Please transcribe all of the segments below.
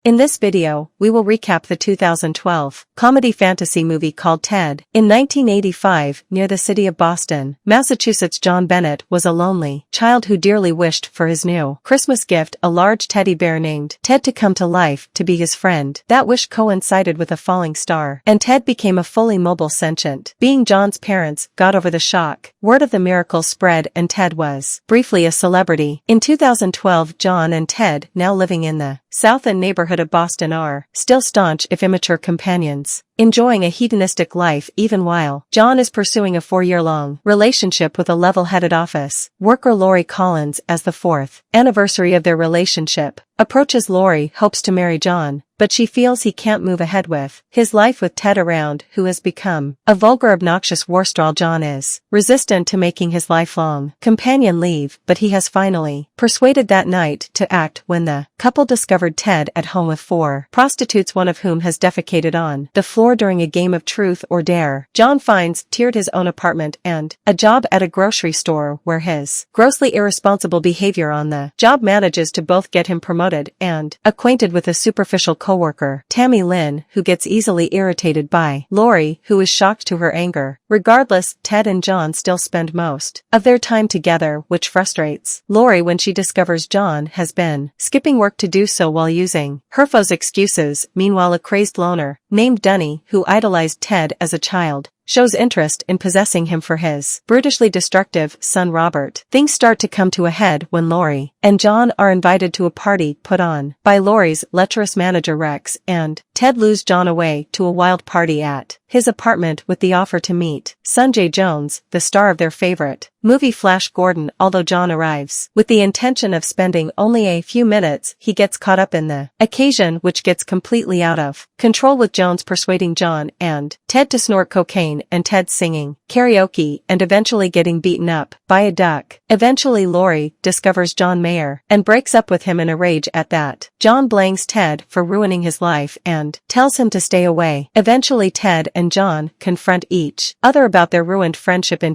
In this video, we will recap the 2012 comedy fantasy movie called Ted. In 1985, near the city of Boston, Massachusetts, John Bennett was a lonely child who dearly wished for his new Christmas gift, a large teddy bear named Ted, to come to life to be his friend. That wish coincided with a falling star, and Ted became a fully mobile sentient being. John's parents got over the shock. Word of the miracle spread and Ted was briefly a celebrity. In 2012, John and Ted, now living in the South End neighborhood of Boston, are still staunch if immature companions, enjoying a hedonistic life even while John is pursuing a 4-year-long relationship with a level-headed office worker. Lori Collins, as the 4th anniversary of their relationship approaches, Lori hopes to marry John, but she feels he can't move ahead with his life with Ted around, who has become a vulgar, obnoxious warstraw. John is resistant to making his lifelong companion leave, but he has finally persuaded that night to act when the couple discovered Ted at home with 4 prostitutes, one of whom has defecated on the floor during a game of truth or dare. John finds tiered his own apartment and a job at a grocery store, where his grossly irresponsible behavior on the job manages to both get him promoted and acquainted with a superficial coworker, Tammy Lynn, who gets easily irritated by Lori, who is shocked to her anger. Regardless, Ted and John still spend most of their time together, which frustrates Lori when she discovers John has been skipping work to do so while using her foe's excuses. Meanwhile, a crazed loner named Dunny, who idolized Ted as a child, shows interest in possessing him for his brutishly destructive son Robert. Things start to come to a head when Lori and John are invited to a party put on by Lori's lecherous manager Rex, and Ted lures John away to a wild party at his apartment with the offer to meet Sunjay Jones, the star of their favorite movie Flash Gordon. Although John arrives with the intention of spending only a few minutes, he gets caught up in the occasion, which gets completely out of control, with Jones persuading John and Ted to snort cocaine and Ted singing karaoke and eventually getting beaten up by a duck. Eventually, Lori discovers John Mayer and breaks up with him in a rage at that. John blames Ted for ruining his life and tells him to stay away. Eventually, Ted and John confront each other about their ruined friendship in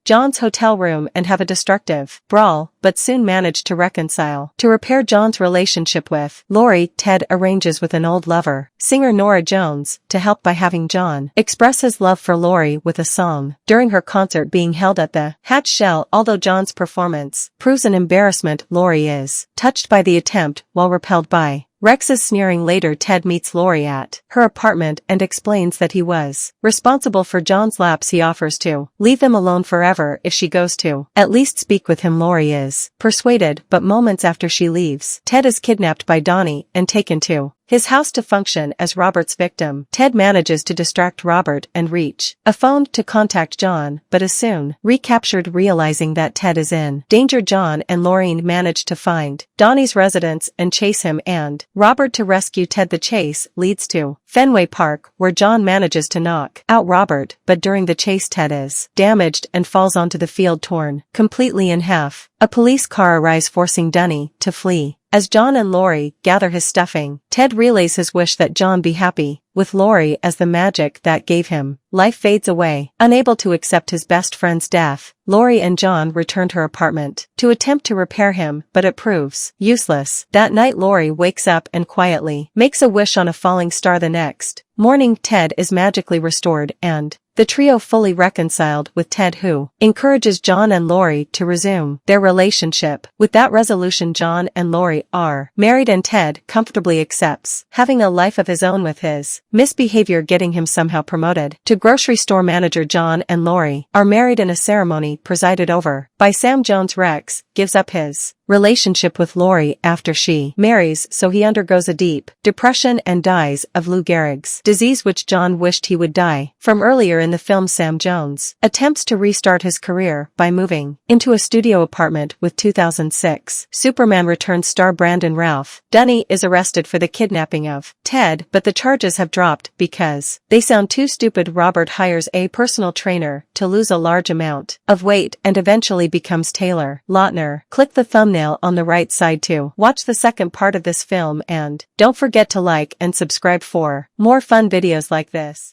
John's hotel room and have a destructive brawl, but soon manage to reconcile. To repair John's relationship with Lori, Ted arranges with an old lover, singer Nora Jones, to help by having John express his love for Lori with a song during her concert being held at the Hatch Shell. Although John's performance proves an embarrassment, Lori is touched by the attempt while repelled by Rex's sneering. Later, Ted meets Lori at her apartment and explains that he was responsible for John's lapse. He offers to leave them alone forever if she goes to at least speak with him. Lori is persuaded, but moments after she leaves, Ted is kidnapped by Donnie and taken to his house to function as Robert's victim. Ted manages to distract Robert and reach a phone to contact John, but is soon recaptured. Realizing that Ted is in danger, John and Lorraine manage to find Donnie's residence and chase him and Robert to rescue Ted. The chase leads to Fenway Park, where John manages to knock out Robert, but during the chase Ted is damaged and falls onto the field, torn completely in half. A police car arrives, forcing Dunny to flee. As John and Lori gather his stuffing, Ted relays his wish that John be happy with Lori, as the magic that gave him life fades away. Unable to accept his best friend's death, Lori and John return to her apartment to attempt to repair him, but it proves useless. That night, Lori wakes up and quietly makes a wish on a falling star. The next morning, Ted is magically restored and the trio fully reconciled, with Ted, who encourages John and Lori to resume their relationship. With that resolution, John and Lori are married, and Ted comfortably accepts having a life of his own, with his misbehavior getting him somehow promoted to grocery store manager. John and Lori are married in a ceremony presided over by Sam Jones. Rex gives up his relationship with Lori after she marries, so he undergoes a deep depression and dies of Lou Gehrig's disease, which John wished he would die from earlier in the film. Sam Jones attempts to restart his career by moving into a studio apartment with 2006 Superman Returns star Brandon Routh. Dunny is arrested for the kidnapping of Ted, but the charges have dropped because they sound too stupid. Robert hires a personal trainer to lose a large amount of weight and eventually becomes Taylor Lautner. Click the thumbnail on the right side to watch the second part of this film, and don't forget to like and subscribe for more fun videos like this.